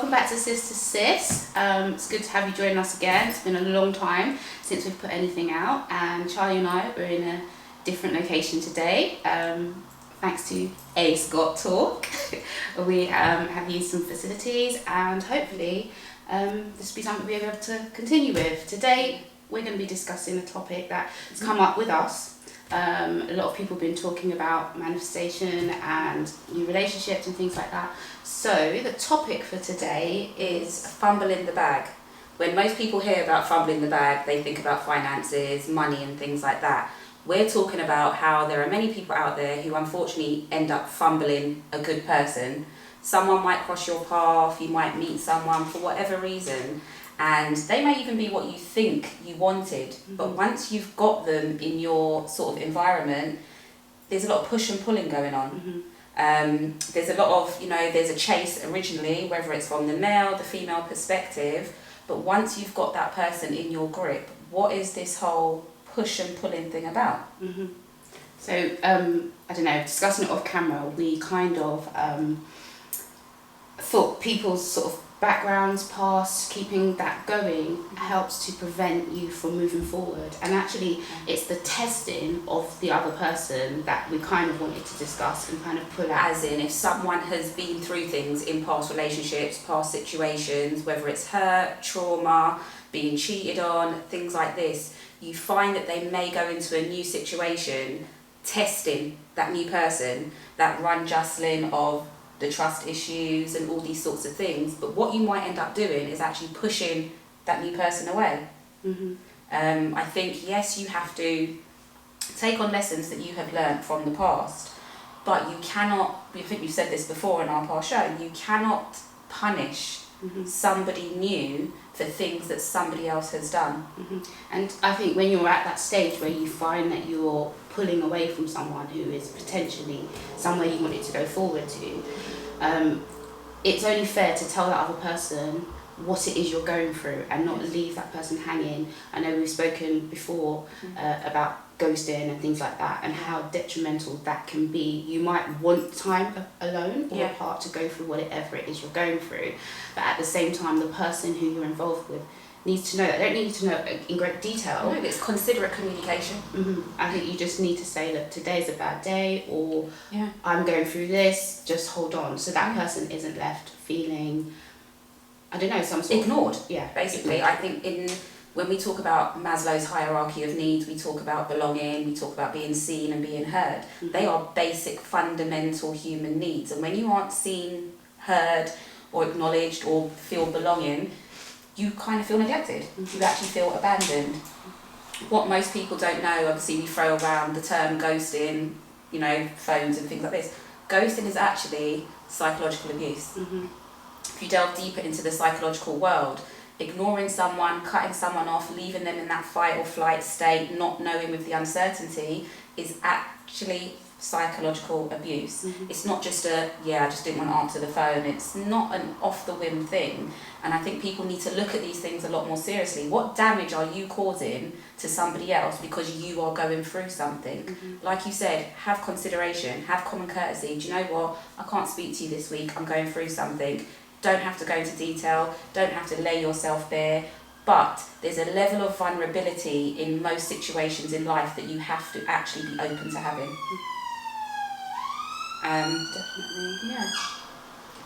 welcome back to Sis to Sis. It's good to have you join us again. It's been a long time since we've put anything out, and Charlie and I are in a different location today. Thanks to Scott Talk, we have used some facilities, and hopefully this will be something we'll be able to continue with. Today we're going to be discussing a topic that has come up with us. A lot of people have been talking about manifestation and new relationships and things like that. So the topic for today is fumbling the bag. When most people hear about fumbling the bag, they think about finances, money and things like that. We're talking about how there are many people out there who unfortunately end up fumbling a good person. Someone might cross your path, you might meet someone for whatever reason, and they may even be what you think you wanted, but once you've got them in your sort of environment, there's a lot of push and pulling going on. There's a lot of, there's a chase originally, whether it's from the male, the female perspective, but once you've got that person in your grip, what is this whole push and pulling thing about? So, I don't know, discussing it off camera, we kind of thought people's sort of backgrounds, past, keeping that going helps to prevent you from moving forward. And actually it's the testing of the other person that we kind of wanted to discuss and kind of pull out. As in, if someone has been through things in past relationships, past situations, whether it's hurt, trauma, being cheated on, things like this, you find that they may go into a new situation testing that new person, that run jostling of the trust issues and all these sorts of things, but what you might end up doing is actually pushing that new person away. I think, yes, you have to take on lessons that you have learned from the past, but you cannot, I think we've said this before in our past show, you cannot punish somebody new for things that somebody else has done. And I think when you're at that stage where you find that you're pulling away from someone who is potentially somewhere you wanted to go forward to, it's only fair to tell that other person what it is you're going through and not leave that person hanging. I know we've spoken before about ghosting and things like that and how detrimental that can be. You might want time alone or apart to go through whatever it is you're going through, but at the same time the person who you're involved with needs to know that. They don't need to know in great detail. No, it's considerate communication. I think you just need to say, look, today's a bad day, or I'm going through this, just hold on, so that person isn't left feeling, I don't know, some sort ignored. Of, basically. Ignored. I think when we talk about Maslow's hierarchy of needs, we talk about belonging, we talk about being seen and being heard. They are basic, fundamental human needs, and when you aren't seen, heard, or acknowledged, or feel belonging, you kind of feel neglected. You actually feel abandoned. What most people don't know, obviously we throw around the term ghosting, phones and things like this. Ghosting is actually psychological abuse. If you delve deeper into the psychological world, ignoring someone, cutting someone off, leaving them in that fight or flight state, not knowing with the uncertainty, is actually psychological abuse. It's not just I just didn't want to answer the phone. It's not an off the whim thing, and I think people need to look at these things a lot more seriously. What damage are you causing to somebody else because you are going through something? Like you said, have consideration, have common courtesy. Do you know what, I can't speak to you this week, I'm going through something. Don't have to go into detail, don't have to lay yourself bare, but there's a level of vulnerability in most situations in life that you have to actually be open to having. Definitely.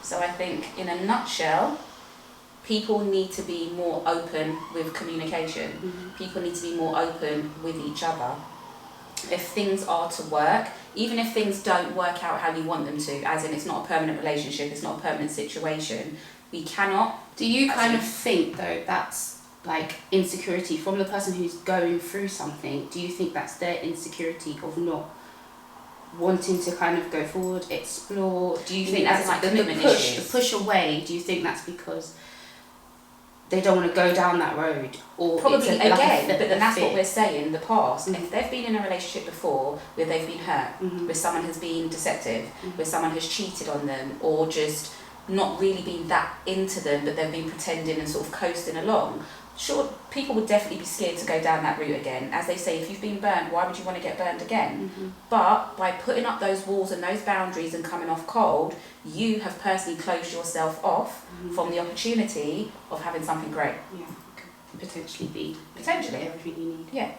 So I think in a nutshell, people need to be more open with communication. People need to be more open with each other. If things are to work, even if things don't work out how you want them to, as in it's not a permanent relationship, it's not a permanent situation, we cannot... Do you kind of think though that's like insecurity from the person who's going through something? Do you think that's their insecurity of not wanting to kind of go forward, explore? Do you think that's like the push away? Do you think that's because they don't want to go down that road? Or probably again, but then that's what we're saying, the past. If they've been in a relationship before where they've been hurt, where someone has been deceptive, where someone has cheated on them, or just not really been that into them, but they've been pretending and sort of coasting along, sure, people would definitely be scared to go down that route again. As they say, if you've been burned, why would you want to get burned again? But by putting up those walls and those boundaries and coming off cold, you have personally closed yourself off from the opportunity of having something great. Yeah, could potentially be Potentially. everything you need. Yeah.